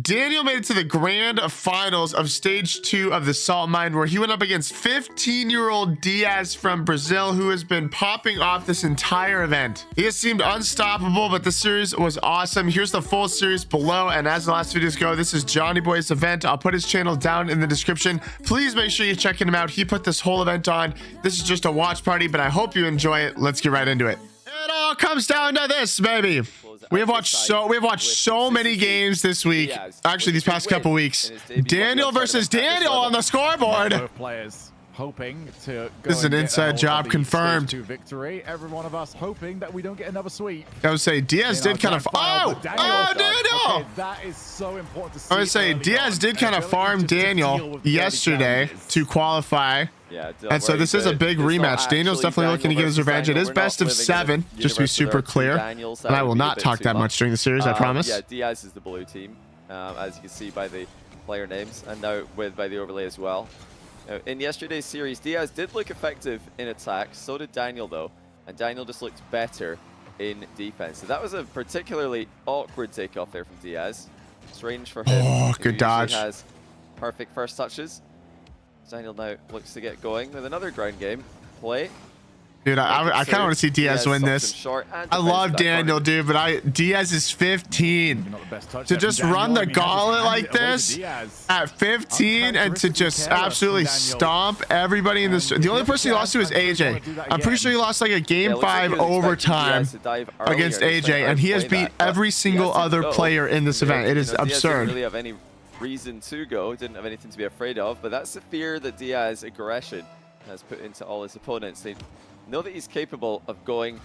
Daniel made it to the grand finals of stage 2 of the Saltmine, where he went up against 15-year-old DIAZ from Brazil, who has been popping off this entire event. He has seemed unstoppable, but the series was awesome. Here's the full series below, and as the last videos go, this is Johnny Boy's event. I'll put his channel down in the description. Please make sure you check him out. He put this whole event on. This is just a watch party, but I hope you enjoy it. Let's get right into it. It all comes down to this, baby. We have watched so many games this week. Actually, these past couple weeks. Daniel versus Daniel on the scoreboard. Both players hoping to go. This is an inside job confirmed. Victory. Every one of us hoping that we don't get another sweep. I would say DIAZ did kind of. Oh, Daniel! Okay, that is so important to see. I would say DIAZ did kind of farm Daniel yesterday to qualify. Yeah, and so this is a big rematch. Daniel's definitely looking to get his revenge. It is best of 7, just to be super clear. And I will not talk that much during the series, I promise. Yeah, DIAZ is the blue team, as you can see by the player names, and now by the overlay as well. Now, in yesterday's series, DIAZ did look effective in attack. So did Daniel, though, and Daniel just looked better in defense. So that was a particularly awkward takeoff there from DIAZ. Strange for him. Oh, good dodge. He has perfect first touches. Daniel now looks to get going with another ground game play. Dude, I kind of want to see DIAZ win this. I love Daniel, dude, but DIAZ is 15. To just run the gauntlet like this at 15 and to just absolutely stomp everybody in this. The only person he lost to is AJ. I'm pretty sure he lost like a game 5 overtime against AJ, and he has beat every single other player in this event. It is absurd. Reason to go, didn't have anything to be afraid of, but that's the fear that DIAZ aggression has put into all his opponents. They know that he's capable of going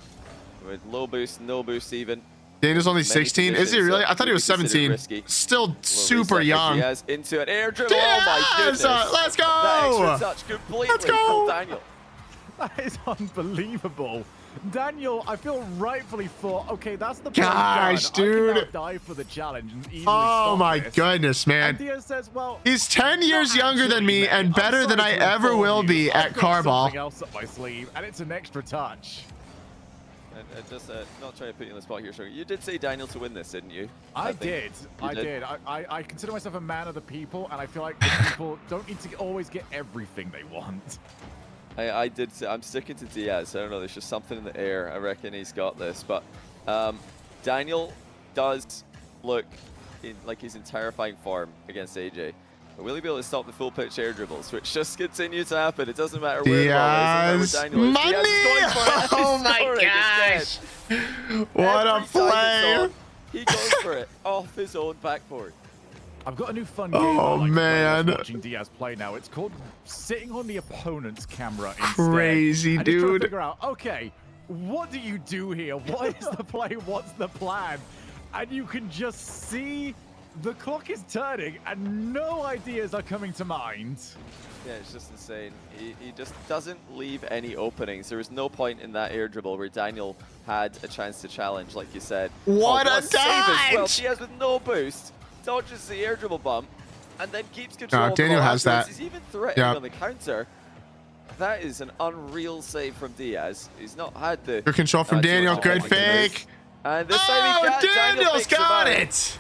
with low boost, no boost even. Daniel's only 16. Is he really? I thought he was 17. Still super young. DIAZ into an air dribble. Oh my goodness. Let's go. That extra touch completely. Let's go. Daniel. That is unbelievable. Daniel, I feel rightfully thought, okay, that's the gosh, dude. I can now dive for the challenge and easily oh my this. Goodness, man. And DIAZ says, well, he's 10 years younger than me and better than I ever will be at Carball. Something else up my sleeve, and it's an extra touch. And just not trying to put you on the spot here, Sugar. You did say Daniel to win this, didn't you? I did. I consider myself a man of the people, and I feel like the people don't need to always get everything they want. I did say, I'm sticking to DIAZ. I don't know, there's just something in the air. I reckon he's got this. But Daniel does look like he's in terrifying form against AJ. But will he be able to stop the full pitch air dribbles, which just continue to happen? It doesn't matter where the ball is. Money! Oh my gosh! What a play! He goes for it off his own backboard. I've got a new fun game. Oh man! Watching DIAZ play now. It's called sitting on the opponent's camera instead. Crazy, and dude. just trying to figure out, okay, what do you do here? What is the play? What's the plan? And you can just see the clock is turning, and no ideas are coming to mind. Yeah, it's just insane. He just doesn't leave any openings. There was no point in that air dribble where Daniel had a chance to challenge, like you said. What a dodge! Well, DIAZ with no boost. Dodges the air dribble bump and then keeps control. No, Daniel has that. He's even threatening on the counter. That is an unreal save from DIAZ. He's not had the good control from Daniel. Good fake. And this time he got Daniel's got it.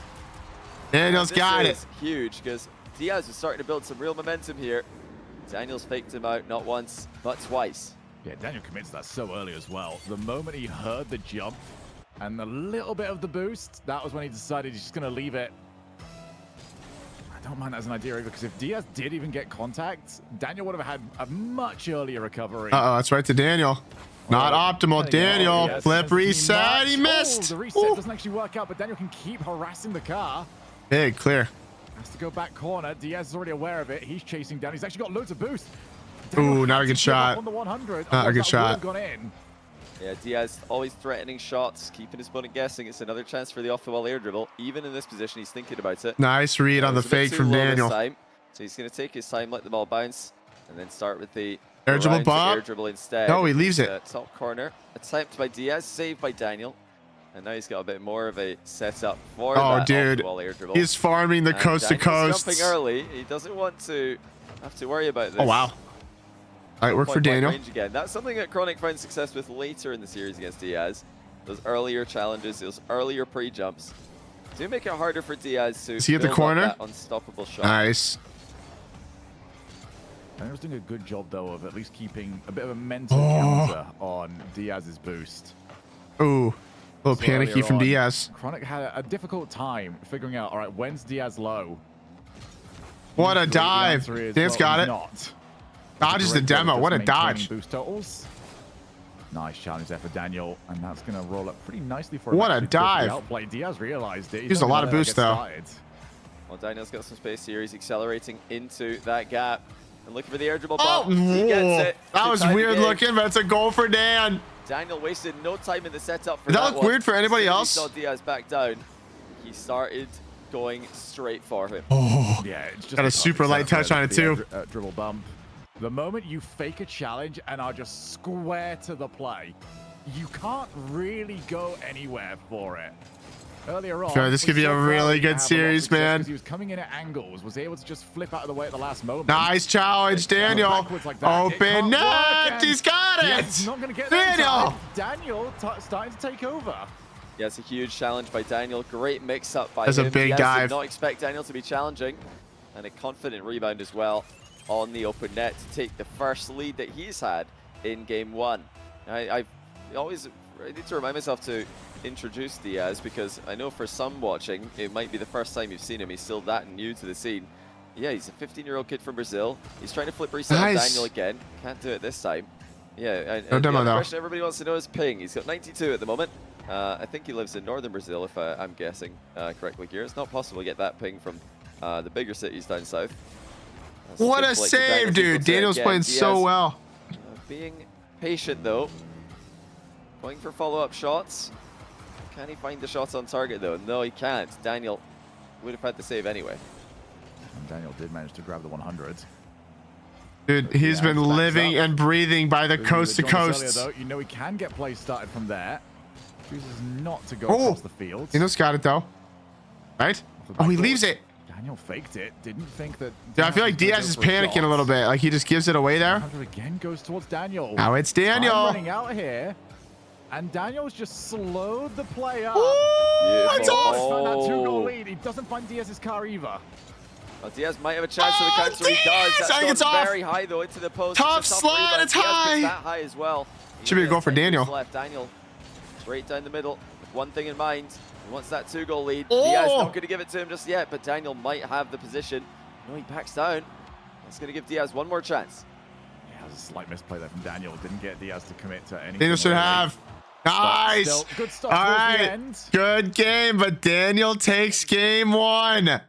Daniel's got it. Huge because DIAZ is starting to build some real momentum here. Daniel's faked him out not once but twice. Yeah, Daniel commits that so early as well. The moment he heard the jump and a little bit of the boost, that was when he decided he's just going to leave it. I don't mind that as an idea either, because if DIAZ did even get contact, Daniel would have had a much earlier recovery. Uh-oh, that's right to Daniel. Not optimal. Daniel, flip reset. He missed. The reset doesn't actually work out, but Daniel can keep harassing the car. Big clear. Has to go back corner. DIAZ is already aware of it. He's chasing down. He's actually got loads of boost. Ooh, not a good shot. On the 100. Not a good shot. Yeah, DIAZ always threatening shots, keeping his opponent guessing. It's another chance for the off-the-wall air dribble. Even in this position, he's thinking about it. Nice read on the fake from Daniel. So he's going to take his time, let the ball bounce, and then start with the air dribble bump. Air dribble instead. No, he leaves it. Top corner, attempt by DIAZ, saved by Daniel. And now he's got a bit more of a setup for that off-the-wall air dribble. He's farming the coast to coast. Jumping early. He doesn't want to have to worry about this. Oh, wow. All right, work for Daniel. Again. That's something that Chronic found success with later in the series against DIAZ. Those earlier challenges, those earlier pre-jumps. Do make it harder for Diaz to Is he at the build up corner? that unstoppable shot. Nice. Daniel's doing a good job, though, of at least keeping a bit of a mental counter on Diaz's boost. Ooh. A little So panicky earlier from on, Diaz. Chronic had a difficult time figuring out, all right, when's Diaz low? What a Usually the dive. answer is, Dan's well, got he's it. Not. Dodges the Great job demo. of What a just maintaining dodge. Boost totals. Nice challenge there for Daniel, and that's going to roll up pretty nicely for him. What a actually, to go for the dive. outplay. Diaz realized it. Used a not lot gonna of let boost, that get though. started. Well, Daniel's got some space here. He's accelerating into that gap. And looking for the air dribble Oh, bump. He gets whoa. it. That to was tie the weird game. looking, but it's a goal for Dan. Daniel wasted no time in the setup for Did that that look one. weird for anybody As soon as else? he saw Diaz back down, he started going straight for him. Oh. Yeah, it's just Got a perfect super light setup touch there on for it, the too. Dribble bump. The moment you fake a challenge and are just square to the play, you can't really go anywhere for it. Earlier on, Okay, this we could be saw a really Crowley good have a lot of series, success man. because he was coming in at angles, was able to just flip out of the way at the last moment. Nice challenge, Daniel. Backwards like that. It Open can't net. work, and He's got Diaz is it. not going to get there in Daniel. time. Daniel starting to take over. Yeah, it's a huge challenge by Daniel. Great mix-up by That's him. a big Diaz dive. did not expect Daniel to be challenging. And a confident rebound as well on the open net to take the first lead that he's had in game one. I need to remind myself to introduce Diaz because I know for some watching, it might be the first time you've seen him. He's still that new to the scene. Yeah, he's a 15-year-old kid from Brazil. He's trying to flip reset on Nice. Daniel again. Can't do it this time. Yeah, No and demo, the though. question everybody wants to know is ping. He's got 92 at the moment. I think he lives in northern Brazil, if I'm guessing correctly here. It's not possible to get that ping from the bigger cities down south. What a save, dude. Daniel's playing so well. Being patient, though. Going for follow-up shots. Can he find the shots on target, though? No, he can't. Daniel would have had the save anyway. And Daniel did manage to grab the 100. Dude, he's Yeah, been backs living up. and breathing by the coast to coast. Though, you know he can get plays started from there. Chooses not to go Oh. across the field. Daniel's got it, though. Right? Oh, he leaves it. Daniel faked it. Didn't think that. Yeah, I feel like was gonna Diaz go is for a panicking shot. a little bit. Like he just gives it away there. 100 again goes towards Daniel. Now it's Time Daniel. running out here. And Daniel's just slowed the play up. Ooh, Beautiful. it's off. He's found that 2-goal Oh. lead. He doesn't find Diaz's car either. Well, Diaz might have a chance for the Oh, counter. He does. Diaz! That's I think gone it's off. very high, though, into the post. Tough It's a slot, rebound. it's Diaz puts high. that high as well. He Should be a only goal has for 10 Daniel. meters left. Daniel straight down the middle with one thing in mind. He wants that 2-goal lead. Oh. Diaz not going to give it to him just yet, but Daniel might have the position. No, he backs down. That's going to give Diaz one more chance. Yeah, that was a slight misplay there from Daniel. Didn't get Diaz to commit to anything. Daniel should really. have. But Nice. still, good stop All towards the right. end. Good game, but Daniel takes game one.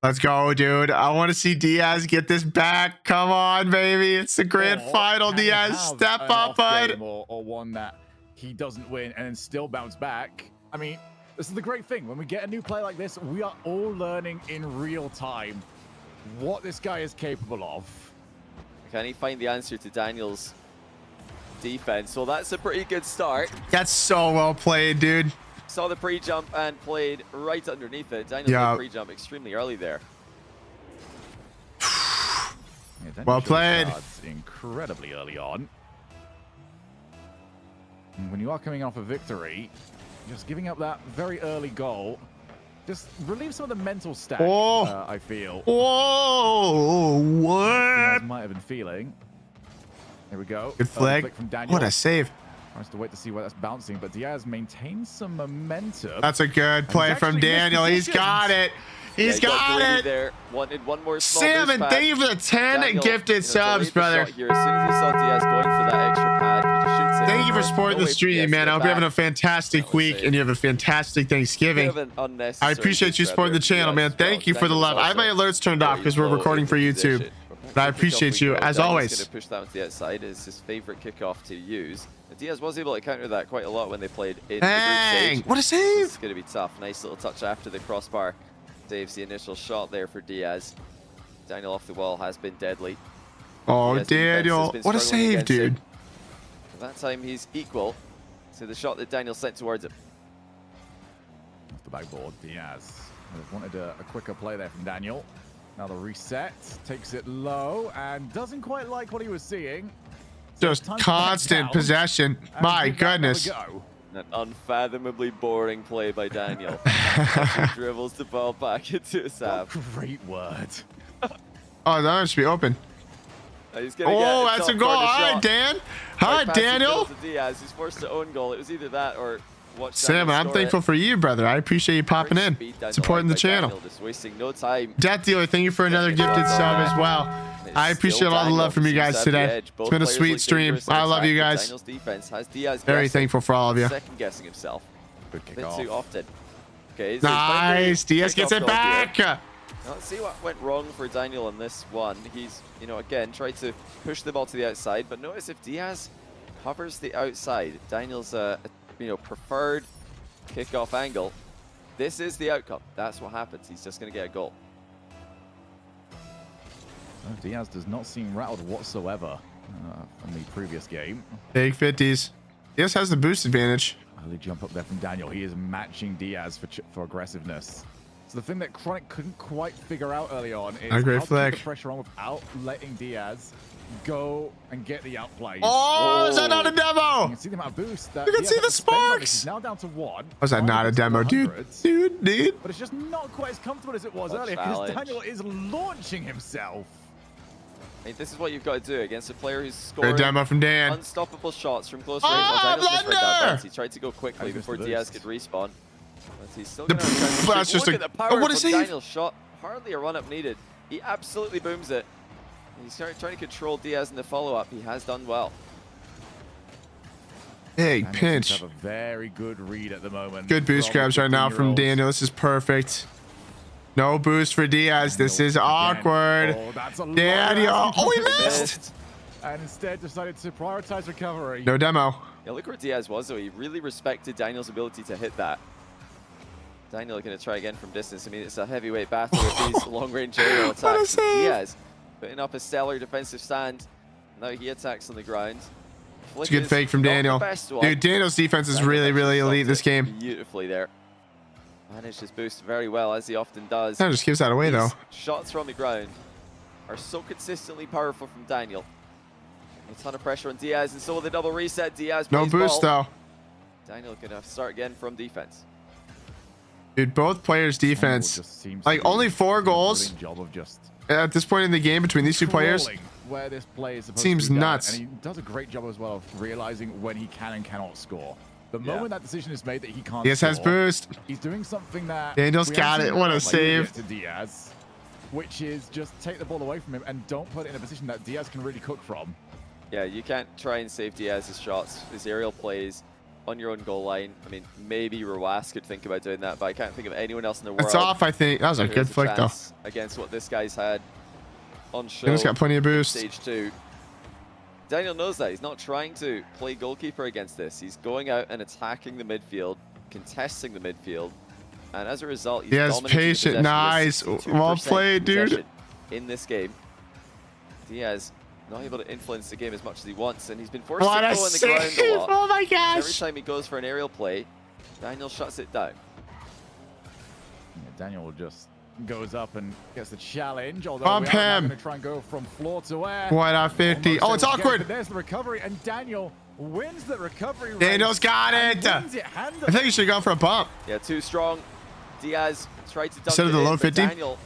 Let's go, dude. I want to see Diaz get this back. Come on, baby. It's the grand Or final, can he Diaz. have Step an up, off bud. game or one that he doesn't win and then still bounce back. I mean, this is the great thing. When we get a new play like this, we are all learning in real time what this guy is capable of. Can he find the answer to Daniel's defense? Well, that's a pretty good start. That's so well played, dude. Saw the pre-jump and played right underneath it. Daniel Yeah. played pre-jump extremely early there. Yeah, Daniel Well showed played. cards incredibly early on. And when you are coming off a victory, just giving up that very early goal, just relieve some of the mental stack, Oh. I feel. Whoa, Diaz what? might have been feeling. There we go. Good Early flag. flick from Daniel. What a save. Tries to wait to see where that's bouncing, but Diaz maintains some momentum. That's a good play he's from actually missed Daniel. He's got it. He's Yeah, he got greedy it. there. Wanted one more small Salmon, boost thank pad. you for the 10 Daniel, gifted subs, delayed the brother. shot here. As soon as he saw Diaz going for that extra pad, he just shoots it. Thank you for No supporting the way for stream, Diaz to man. get I hope you're having a back. fantastic That was week safe. and you have a fantastic Bit Thanksgiving. of an unnecessary I appreciate you boost supporting the rather channel, than man. Diaz. Thank you for the Daniel's love. I have my also alerts turned off very because we're low recording in for the YouTube. position. But I Back to kickoff appreciate we you, go. as Daniel's always. going to push that onto the outside. It's his favorite kickoff to use. And Diaz was able to counter that quite a lot when they played in the group Dang, stage. what a This save. is going to be tough. Nice little touch after the crossbar. Saves the initial shot there for Diaz. Daniel off the wall has been deadly. Oh, Diaz defense has Daniel. been What a struggling save, against him. dude. That time he's equal to the shot that Daniel sent towards him. Off the backboard, Diaz would have wanted a quicker play there from Daniel. Now the reset, takes it low, and doesn't quite like what he was seeing. So Just time to back constant down possession. and My give that another goodness. go. An unfathomably boring play by Daniel. He dribbles the ball back into his half. Great word. Oh, that should be open. He's gonna Oh, get that's a top goal. All corner right, shot. Dan. All right, Pass it Daniel. to DIAZ. He's forced to own goal. It was either that or watch Sam, Daniel I'm score thankful it. for you, brother. I appreciate you popping Great in, speed down supporting the line by channel. Daniel, just wasting no time. Death Dealer, thank you for another gifted sub as well. It's I appreciate still all the Daniel love from you seems to guys have the today. edge. It's Both been a players sweet look stream. dangerous in I love you attack, but guys. Daniel's defense has DIAZ Very guessing, thankful for all of you. second guessing himself. Good A kick bit off. too often. Okay, so Nice. Diaz gets it Now, back. let's see what went wrong for Daniel on this one. He's, again, tried to push the ball to the outside, but notice if DIAZ covers the outside, Daniel's preferred kickoff angle, this is the outcome. That's what happens. He's just going to get a goal. DIAZ does not seem rattled whatsoever from the previous game. Big 50s. Diaz has the boost advantage. Early jump up there from Daniel. He is matching DIAZ for aggressiveness. So the thing that Chronic couldn't quite figure out early on is A great how to keep flick. the pressure on without letting DIAZ go and get the outplays. Oh, is that not a You demo? can see the amount of boost that You can DIAZ see had the to spend on this. sparks. He's now down to 1. Was that not a demo, dude? Dude. But it's just not quite as comfortable as it was What earlier because challenge. Daniel is launching himself. I mean, this is what you've got to do against a player who's scoring Great demo from Dan. unstoppable shots from close range. Oh, Daniel's missed right blunder! down. He tried to go quickly He missed before the Diaz boost. could respawn. But he's still The going to try to that's shoot. just Look a- at the power what a from save. Daniel's shot. Hardly a run-up needed. He absolutely booms it. He's trying to control Diaz in the follow-up. He has done well. Big Daniel seems pinch. to have a very good read at the moment. Good boost from the grabs right now from 15-year-old. Daniel. This is perfect. No boost for Diaz. This is Daniel awkward. again. Oh, that's a lot. Daniel. Oh, he missed. Missed. And instead decided to prioritize recovery. No demo. Yeah, look where Diaz was, though. He really respected Daniel's ability to hit that. Daniel going to try again from distance. I mean, it's a heavyweight battle with these long-range aerial What a attacks. save. Diaz putting up a stellar defensive stand. Now he attacks on the ground. It's a good fake from Daniel. Dude, Daniel's defense is really, really elite this game. Beautifully there. Managed his boost very well, as he often does. That just gives that away, though. These shots from the ground are so consistently powerful from Daniel. A ton of pressure on Diaz, and so with the double reset, Diaz No plays boost, ball. though. Daniel going to start again from defense. Dude, both players' defense. Just seems Like, to be only 4 doing a goals brilliant job of just at this point in the game between these two players. crawling where this play is supposed Seems to be done, nuts. and he does a great job as well of realizing when he can and cannot score. The moment that decision is made that he can't Diaz score, has boost. he's doing something that Daniel's we got haven't it. seen What a like save. to Diaz, which is just take the ball away from him and don't put it in a position that Diaz can really cook from. Yeah, you can't try and save Diaz's shots, his aerial plays on your own goal line. I mean, maybe Rawas could think about doing that, but I can't think of anyone else in the world. It's off, I think. That was a who good has flick, though. chance against what this guy's had on show. Daniel's got plenty of boost. Stage 2. Daniel knows that. He's not trying to play goalkeeper against this. He's going out and attacking the midfield, contesting the midfield, and as a result, he's Diaz dominating the patient, possession with nice. 62% Well played, dude. possession in this game. Diaz not able to influence the game as much as he wants, and he's been forced What to a go on the ground save. a lot. Oh, my Every gosh. time he goes for an aerial play, Daniel shuts it down. Yeah, Daniel just goes up and gets the challenge, although Bump we are him. going to try and go from floor to air. What a 50. Oh, it's Almost able to get it, awkward. but there's the recovery, and Daniel wins the recovery race. Daniel's got and it. wins it handily. I think you should have gone for a bump. Yeah, too strong. Diaz tried to dunk Instead of it the in, low but 50? Daniel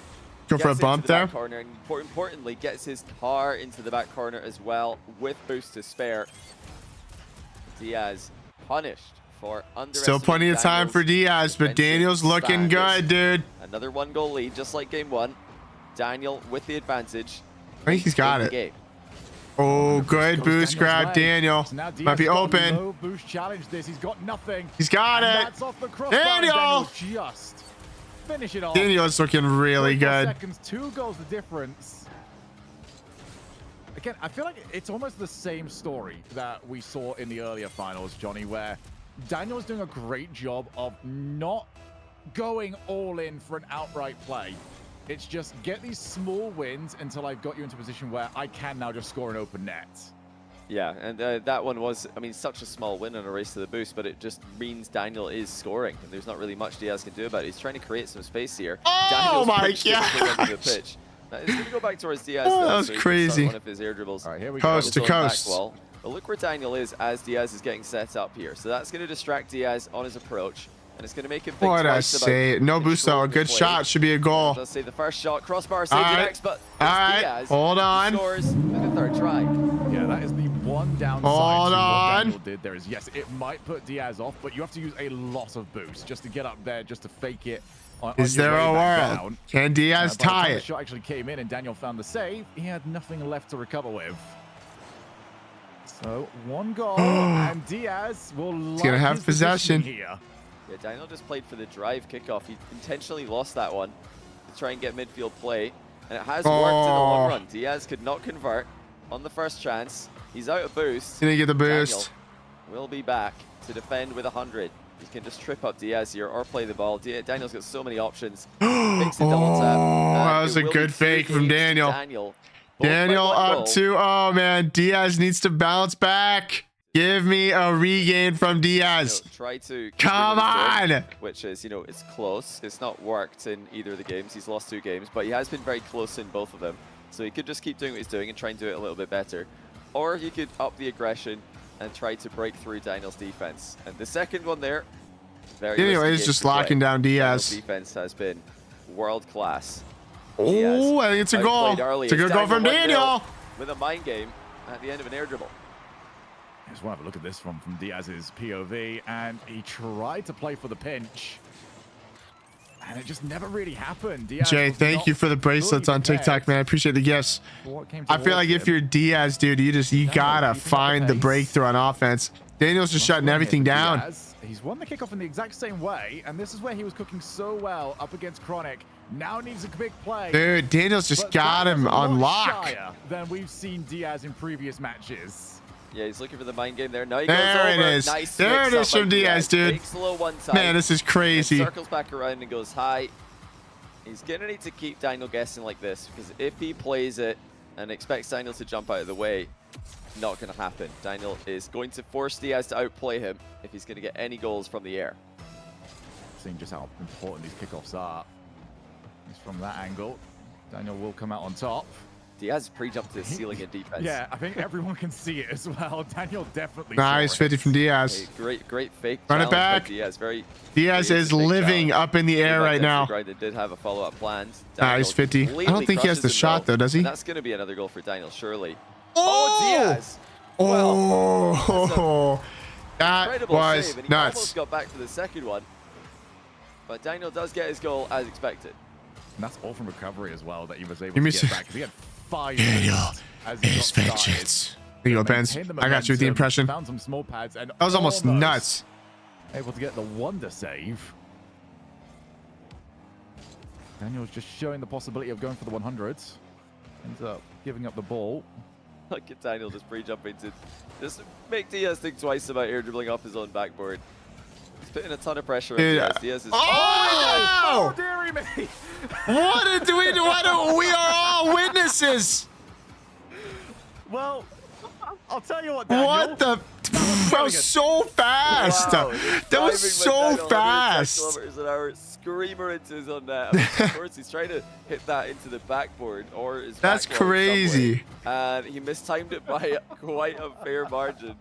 Go for a gets bump into the back there. corner, and importantly, gets his car into the back corner as well with boost to spare. Diaz punished for underestimating Still plenty of time for Daniel's Diaz, but defensive Daniel's looking stand. good, dude. Another 1-goal lead, just like game 1. Daniel with the advantage. I think he's got in the it. game. Oh, good Goes boost Daniel's grab, way. Daniel. So now Diaz Might be has got a open. low boost challenge this. He's got nothing. He's got And it. that's off the crossbar, and Daniel! just finish it off. Daniel's looking really 44 good. Seconds, 2 goals the difference. Again, I feel like it's almost the same story that we saw in the earlier finals, Johnny, where Daniel's doing a great job of not going all in for an outright play. It's just get these small wins until I've got you into a position where I can now just score an open net. Yeah, and that one was, I mean, such a small win on a race to the boost, but it just means Daniel is scoring, and there's not really much Diaz can do about it. He's trying to create some space here. Oh Daniel's my pushed it to the end of the gosh. pitch. Now, it's going to go back towards Diaz. Oh, though, that was so he can crazy. start one of his air dribbles. All right, here we Coast go. to coast. Well, But look where Daniel is as Diaz is getting set up here. So that's going to distract Diaz on his approach. And it's going to make him think What I twice about say? No boost though. A controlling the good play. shot should be a goal. Let's say the first shot, crossbar, save the next, but it's Diaz Hold on. who scores in the third try. Yeah, that is the one downside Hold to on. what Daniel did there is, yes, it might put Diaz off, but you have to use a lot of boost just to get up there, just to fake it. Is there a world? Can Diaz By the tie time the it? shot actually came in and Daniel found the save, he had nothing left to recover with. So, one goal, and Diaz will He's gonna have possession here. Yeah, Daniel just played for the drive kickoff. He intentionally lost that one to try and get midfield play, and it has worked in the long run. Diaz could not convert on the first chance. He's out of boost. Gonna get the boost. Daniel will be back to defend with 100. He can just trip up Diaz here or play the ball. Daniel's got so many options. Makes a double tap. That was a good fake from Daniel. Daniel up 2-0, man. Diaz needs to bounce back. Give me a regain from Diaz. Try to come on, which is, it's close. It's not worked in either of the games. He's lost 2 games, but he has been very close in both of them. So he could just keep doing what he's doing and try and do it a little bit better. Or he could up the aggression and try to break through Daniel's defense. And the second one there, very Daniel risky is game just to play. locking down Daniel's Diaz. defense has been world class. Oh, I think it's a goal. It's a good goal from Daniel. With a mind game at the end of an air dribble. I just want to have a look at this from Diaz's POV, and he tried to play for the pinch, and it just never really happened. Diaz Jay, thank you for the bracelets on TikTok, man. I appreciate the gifts. I feel like if you're Diaz, dude, you gotta find the breakthrough on offense. Daniel's just shutting everything down. He's won the kickoff in the exact same way, and this is where he was cooking so well up against Chronic. Now needs a big play. Dude, Daniel's just got him on lock. Than we've seen Diaz in previous matches. Yeah, he's looking for the mind game there. Now he there goes over. It is. Nice there it is from Diaz, dude. Takes low one time. Man, this is crazy. Circles back around and goes high. He's going to need to keep Daniel guessing like this, because if he plays it and expects Daniel to jump out of the way, not going to happen. Daniel is going to force Diaz to outplay him if he's going to get any goals from the air. Seeing just how important these kickoffs are. It's from that angle. Daniel will come out on top. Diaz pre-jumped to the ceiling in defense. Yeah, I think everyone can see it as well. Daniel definitely. Nice 50 from Diaz. Hey, great fake. Run it back. Diaz is living up in the air right now. They did have a follow-up planned. Nice 50. I don't think he has the shot though, does he? And that's going to be another goal for Daniel, surely. Oh, Diaz! Oh, that was save, and he nuts. almost got back for the second one, but Daniel does get his goal as expected. And that's all from recovery as well that he was able to get back. He had 5 minutes as he His got vengeance. There you go, Benz. I got you with the impression. Found some small pads and that was almost nuts. Able to get the wonder save. Daniel's just showing the possibility of going for the 100s. Ends up giving up the ball. Look at Daniel just pre-jumping to just make Diaz think twice about air dribbling off his own backboard. He's putting a ton of pressure on Diaz. Diaz is... Oh! Dearie me! What did we do? We are all witnesses. Well, I'll tell you what, Daniel. What the? That was so fast. Wow, that was so fast. Km/h, screamer into his own net. Of course, he's trying to hit that into the backboard or his That's backboard crazy. And he mistimed it by quite a fair margin.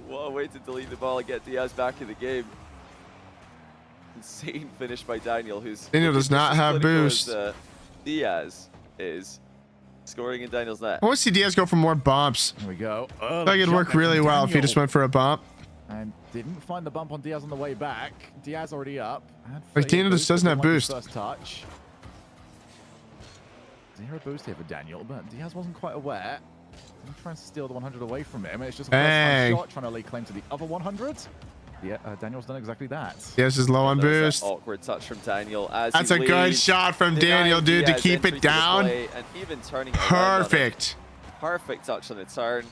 What a way to delete the ball and get Diaz back in the game. Insane finish by Daniel, Daniel does not have boost. Diaz is scoring in Daniel's net. I want to see Diaz go for more bumps. Here we go. I think it'd work really well if he just went for a bump. And didn't find the bump on Diaz on the way back. Diaz already up. Like Daniel just doesn't have boost. First touch. 0 boost here for Daniel, but Diaz wasn't quite aware. I'm trying to steal the 100 away from him. It's just a first-time shot trying to lay claim to the other 100. Yeah, Daniel's done exactly that. Diaz is low on boost. Awkward touch from Daniel. That's a good shot from Daniel, dude, to keep it down. And even turning Perfect. Perfect touch on the turn.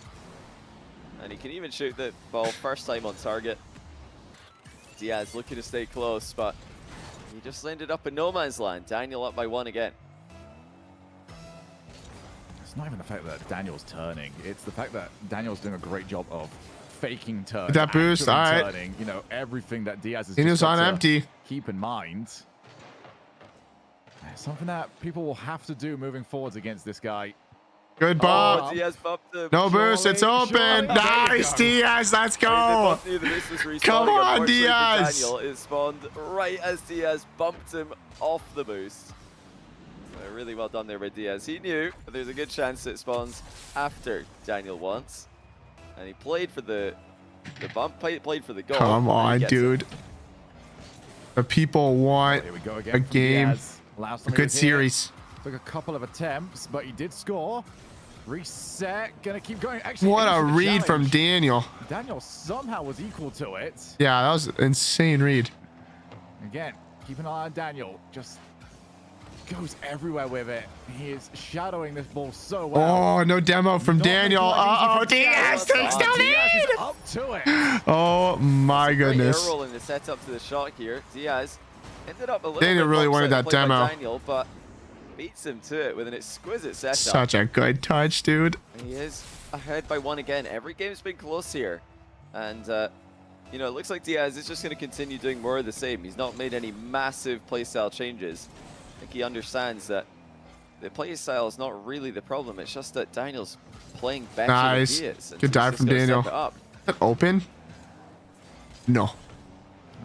And he can even shoot the ball first time on target. Diaz looking to stay close, but he just ended up in no man's land. Daniel up by 1 again. It's not even the fact that Daniel's turning. It's the fact that Daniel's doing a great job of faking turn. That boost, all right. Turning, you know, everything that Diaz is Daniel's on empty. Keep in mind. Something that people will have to do moving forwards against this guy. Good Oh, bump. Diaz bumped him. No boost. It's Surely, open. surely. There you Nice, go. Diaz. Let's They go. both knew the boost was respawning. Come on, Unfortunately for Diaz. Daniel, it spawned right as Diaz bumped him off the boost. Really well done there by Diaz. He knew that there's a good chance it spawns after Daniel once. And he played for the bump, played for the goal. Come on, dude. The people want Here we go again a from game, Diaz. Last a time he good was here, series. Took a couple of attempts, but he did score. Reset. Gonna keep going. Actually, What a into the read from challenge. Daniel. Daniel somehow was equal to it. Yeah, that was an insane read. Again, keep an eye on Daniel. Just goes everywhere with it. He is shadowing this ball so well. Oh, no demo from Not Daniel. making life easy Uh-oh, for Diaz takes the Diaz is lead. up to it. Oh, my Great air goodness. roll in the setup to the shot here. Diaz ended up a little Daniel bit really box wanted out that played by demo. Daniel, but beats him to it with an exquisite setup. Such a good touch, dude. He is ahead by one again. Every game's been close here. And, you know, it looks like Diaz is just going to continue doing more of the same. He's not made any massive playstyle changes. I think he understands that the playstyle is not really the problem. It's just that Daniel's playing better Nice. than he is. And Good he's dive just from gotta Daniel. step it up. Is that open? No.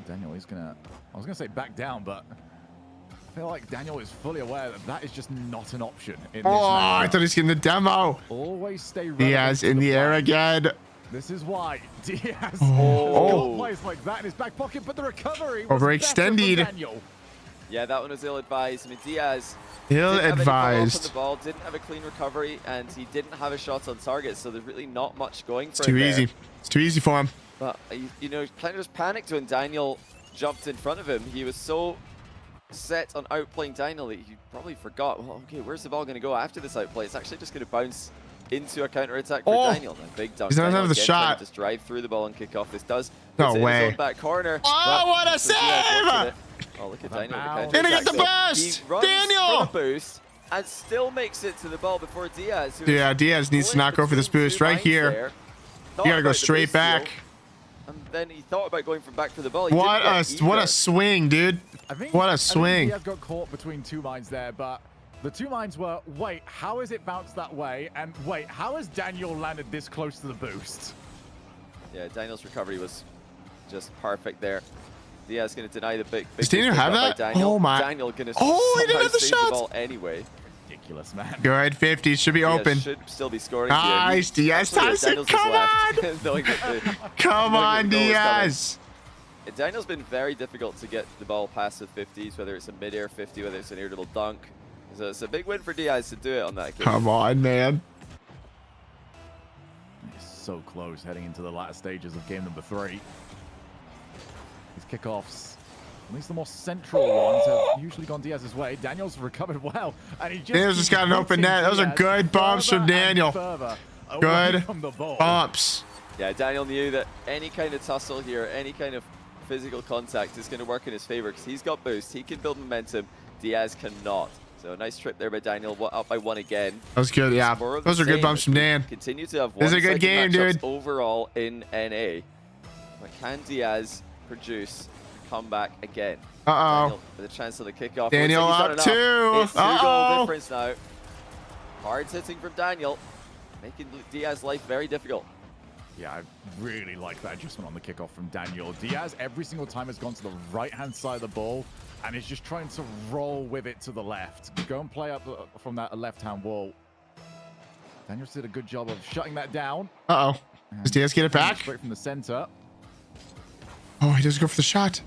Daniel, he's gonna. I was gonna say back down, but I feel like Daniel is fully aware that that is just not an option in this Oh, I matchup. thought he was getting the demo. Always stay relevant Diaz to in the air play. again. This is why Diaz Oh. got plays like that in his back pocket, but the recovery was Overextended. better from Daniel. Yeah, that one was ill-advised. I mean, Diaz Ill didn't have any follow-up on advised. the ball, didn't have a clean recovery, and he didn't have a shot on target, so there's really not much going for It's too him easy. there. It's too easy for him. But, you know, kind of just panicked when Daniel jumped in front of him. He was so set on outplaying Daniel that he probably forgot, well, okay, where's the ball going to go after this outplay? It's actually just going to bounce into a counter-attack for Oh. Daniel. And big dunk. He's not Daniel having the again trying shot. to just drive through the ball and kick off. This does. No puts it in way. his own back corner. Oh, but what a so Diaz looked at save! it. Oh, look at What a Daniel. bounce. The And he got the counter-attack. boost! He runs Daniel! for the boost and still makes it to the ball before Diaz. who Yeah, is Diaz needs to split not go for this between boost two right lines here. there. Thought You gotta go about the straight boost steal, back. and then he thought about going from back for the ball. He What didn't a get what either. a swing, dude. I think, What a I think swing. Diaz got caught between two mines there, but the two mines were, wait, how is it bounced that way? And wait, how has Daniel landed this close to the boost? Yeah, Daniel's recovery was just perfect there. Diaz going to deny the big Does Daniel boost have pick up that? by Daniel. Oh my- Daniel going to Oh, he didn't have the save shot. the ball anyway. Ridiculous, man. Good 50. Should be Diaz open. should still be scoring Nice, here. Diaz Actually, Tyson, Daniel's come just left, knowing that the- Come knowing on, that the goal was coming. Diaz. Daniel's been very difficult to get the ball past with 50s, whether it's a mid-air 50, whether it's an irritable dunk. So it's a big win for Diaz to do it on that occasion. Come on, man. He's so close heading into the latter stages of game number 3. His kickoffs, at least the more central ones, have usually gone Diaz's way. Daniel's recovered well, and he just Daniel's just keeps got an open hitting net. Those are Diaz good bumps from further and Daniel. further away Good from the ball. bumps. Yeah, Daniel knew that any kind of tussle here, any kind of physical contact is going to work in his favor because he's got boost, he can build momentum, Diaz cannot. So a nice trip there by Daniel, up by one again. That was good, yeah. More of the Those are good same bumps as from we Dan. Continue to have This is a good one-sided game, matchups dude. overall in NA. But can Diaz produce a comeback again? Uh-oh. Daniel with a chance of the kickoff. Daniel Looks like up he's done two. enough. It's 2-goal Uh-oh. difference now. Hard hitting from Daniel, making Diaz's life very difficult. Yeah, I really like that adjustment on the kickoff from Daniel. Diaz every single time has gone to the right-hand side of the ball and is just trying to roll with it to the left. Go and play up from that left-hand wall. Daniel did a good job of shutting that down. Uh-oh. Does Diaz get it back? Straight from the center. Oh, he doesn't go for the shot.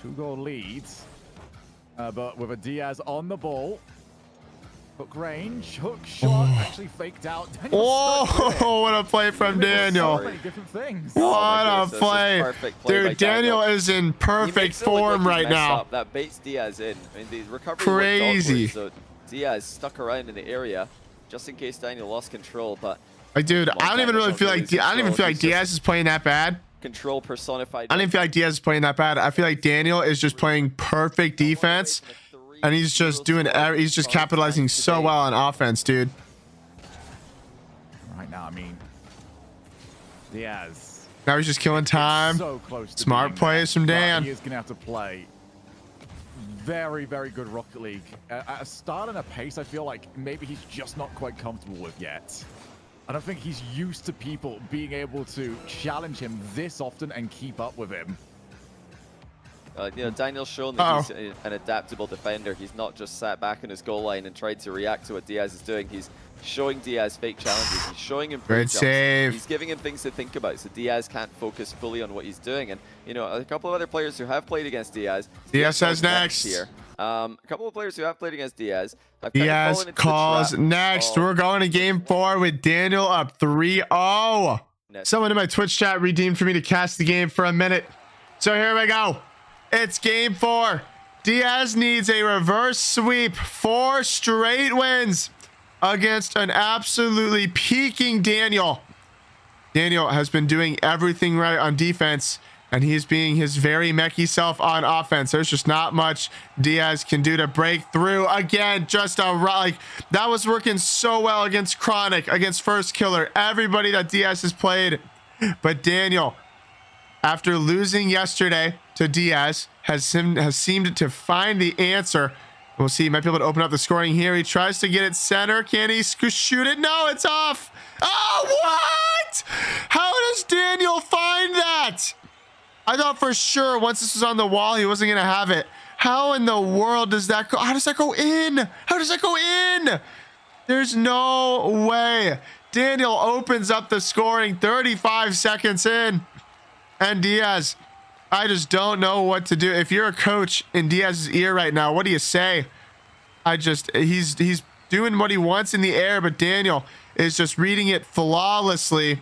2-goal leads. But with a Diaz on the ball. Hook range, hook shot, actually faked out. Daniel stuck with it. Oh, what a play from Doing Daniel. So many different things. Oh What my a goodness, this is play. perfect play by Dude, Daniel is in He perfect makes it look like form he right messed now. up. That baits Diaz in. I mean, the recovery Crazy. worked awkward, so Diaz stuck around in the area just in case Daniel lost control. But Like, dude, Come on, I don't even Daniel's really not feel gonna like lose I don't even control. feel like He's just- Diaz is playing that bad. control personified. I don't even feel like Diaz is playing that bad. I feel like Daniel is just playing perfect defense, and he's just doing. He's just capitalizing so well on offense, dude. Right now, I mean, Diaz. Now he's just killing time. So close to Smart being plays there, from but Dan. He is going to have to play very, very good Rocket League. At a start and a pace, I feel like maybe he's just not quite comfortable with yet. I don't think he's used to people being able to challenge him this often and keep up with him. You know, Daniel's shown that he's an adaptable defender. He's not just sat back on his goal line and tried to react to what DIAZ is doing. He's showing DIAZ fake challenges. He's showing him Great save. He's giving him things to think about, so DIAZ can't focus fully on what he's doing. And, you know, a couple of other players who have played against DIAZ. DIAZ says next. Here. A couple of players who have played against DIAZ. DIAZ calls next. We're going to game 4 with Daniel up 3-0. Someone in my Twitch chat redeemed for me to cast the game for a minute. So here we go. It's game 4. DIAZ needs a reverse sweep. 4 straight wins against an absolutely peaking Daniel. Daniel has been doing everything right on defense, and he's being his very mechy self on offense. There's just not much DIAZ can do to break through. Again, just like that was working so well against Chronic, against First Killer, everybody that DIAZ has played. But Daniel, after losing yesterday to DIAZ, has seemed to find the answer. We'll see. He might be able to open up the scoring here. He tries to get it center. Can he shoot it? No, it's off. Oh, what? How does Daniel find that? I thought for sure once this was on the wall, he wasn't going to have it. How in the world does that go? How does that go in? How does that go in? There's no way. Daniel opens up the scoring 35 seconds in. And DIAZ, I just don't know what to do. If you're a coach in DIAZ's ear right now, what do you say? He's doing what he wants in the air, but Daniel is just reading it flawlessly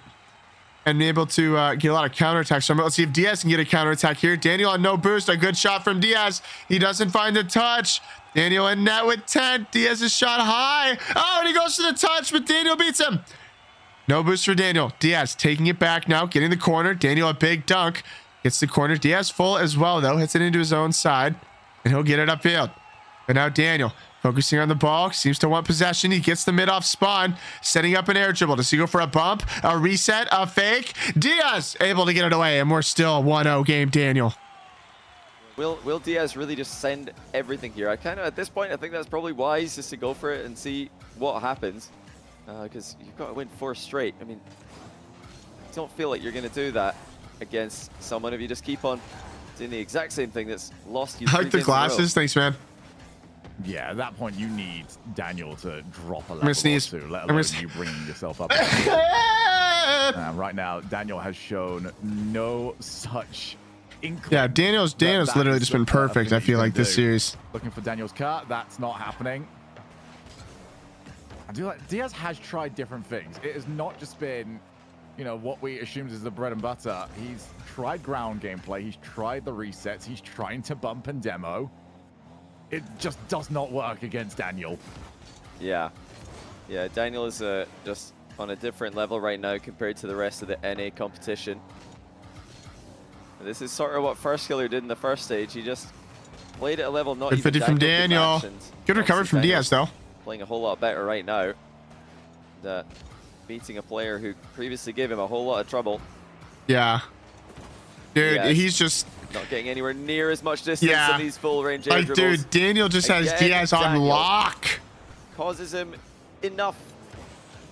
and able to get a lot of counterattacks. So let's see if DIAZ can get a counterattack here. Daniel on no boost. A good shot from DIAZ. He doesn't find the touch. Daniel in net with 10. DIAZ is shot high. Oh, and he goes to the touch, but Daniel beats him. No boost for Daniel. DIAZ taking it back now, getting the corner. Daniel a big dunk. Gets the corner. DIAZ full as well, though. Hits it into his own side, and he'll get it upfield. But now Daniel focusing on the ball. Seems to want possession. He gets the mid-off spawn, setting up an air dribble. Does he go for a bump, a reset, a fake? DIAZ able to get it away, and we're still 1-0 game, Daniel. Will DIAZ really just send everything here? At this point, I think that's probably wise just to go for it and see what happens. Because you've got to win 4 straight. I mean, I don't feel like you're going to do that against someone if you just keep on doing the exact same thing that's lost you. I like the glasses. Thanks, man. Yeah, at that point, you need Daniel to drop a level I'm gonna sneeze. or two, let alone you bringing yourself up. Right now, Daniel has shown no such inkling. Yeah, Daniel's literally just been perfect, I feel like, this series. Looking for Daniel's car. That's not happening. I do like DIAZ has tried different things. It has not just been, you know, what we assumed is the bread and butter. He's tried ground gameplay. He's tried the resets. He's trying to bump and demo. It just does not work against Daniel. Yeah, Daniel is just on a different level right now compared to the rest of the NA competition. This is sort of what First Killer did in the first stage. He just played at a level not even 50 from Daniel. Good recovery from DIAZ, though. Playing a whole lot better right now. Beating a player who previously gave him a whole lot of trouble. Yeah. Dude, he's just not getting anywhere near as much distance in these full range air dribbles. Dude, Daniel just has DIAZ on lock. Causes him enough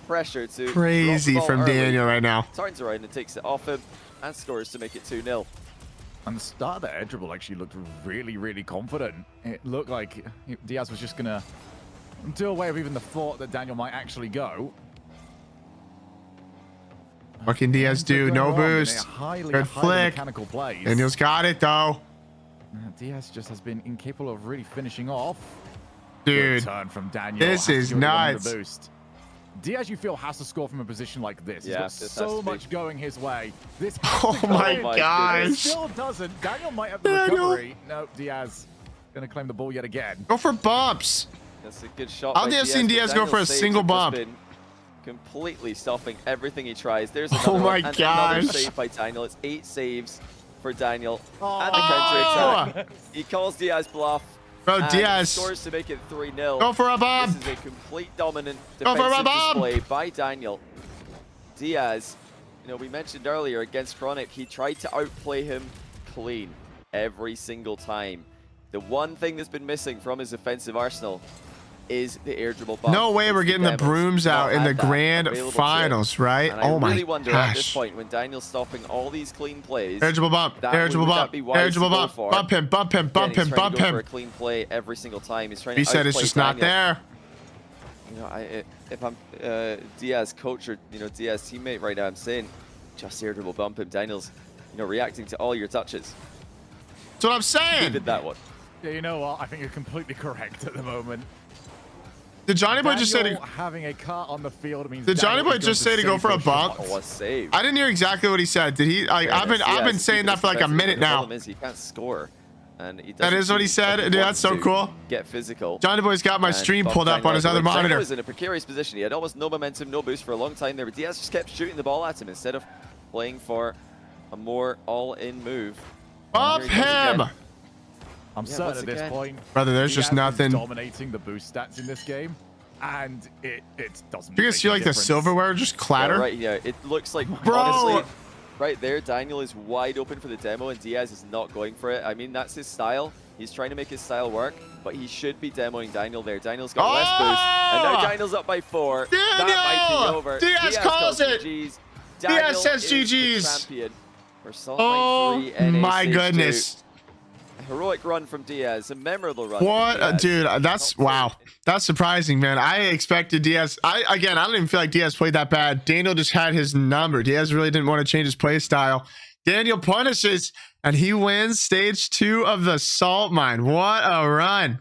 pressure to crazy from Daniel right now. Turns around and takes it off him and scores to make it 2-0. And the start of the air dribble actually looked really, really confident. It looked like DIAZ was just gonna do away with even the thought that Daniel might actually go. What can DIAZ do? No boost. Good flick. Daniel's got it, though. DIAZ just has been incapable of really finishing off. Dude, turn from Daniel. This is nuts. DIAZ, you feel, has to score from a position like this. He's got so much going his way. This has oh my gosh. It still doesn't. Daniel might have the recovery. No, DIAZ going to claim the ball yet again. Go for bumps. That's a good shot. I don't think I've seen DIAZ go for a single bump. Completely stopping everything he tries. There's another one, and another save by Daniel. It's 8 saves for Daniel. And the counter-attack. He calls DIAZ bluff. Bro, DIAZ scores to make it 3-0. Go for a bomb. This is a complete dominant defensive display by Daniel. DIAZ, you know, we mentioned earlier against Chronic, he tried to outplay him clean every single time. The one thing that's been missing from his offensive arsenal is the air dribble bump. No way we're getting the brooms out in the grand finals, right? And I oh really my wonder at this gosh. point when Daniel's stopping all these clean plays. Air dribble bump, air dribble bump, air dribble bump, bump him, bump him, bump him, bump him. For a clean play every single time. He's trying to He said it's just not there. You know, if I'm DIAZ coach or DIAZ teammate right now, I'm saying just air dribble bump him. Daniel's reacting to all your touches. That's what I'm saying. He did that one. Yeah, you know what? I think you're completely correct at the moment. Did Johnny Boy just say to having a car on the field means? Did Johnny Boy just say to go for a bump? Oh, a save. I didn't hear exactly what he said. Did he? I've been saying that for like a minute now. The problem is he can't score, and he that is what he said. Dude, that's so cool. Get physical. Johnny Boy's got my stream pulled up on his other monitor. Daniel was in a precarious position. He had almost no momentum, no boost for a long time there, but DIAZ just kept shooting the ball at him instead of playing for a more all-in move. Bump him! I'm certain at this point, brother, there's just nothing dominating the boost stats in this game, and it doesn't. Do you guys feel like the silverware just clatter? Yeah, right, yeah. It looks like, bro, honestly, right there, Daniel is wide open for the demo, and DIAZ is not going for it. I mean, that's his style. He's trying to make his style work, but he should be demoing Daniel there. Daniel's got less boost, and now Daniel's up by 4. Daniel! That might be over. DIAZ calls it. GG's. DIAZ says GG's. Champion for Oh 3 my goodness. 2. Heroic run from DIAZ, a memorable run. What, dude? That's wow. That's surprising, man. I expected DIAZ. I don't even feel like DIAZ played that bad. Daniel just had his number. DIAZ really didn't want to change his play style. Daniel punishes, and he wins stage 2 of the Saltmine. What a run!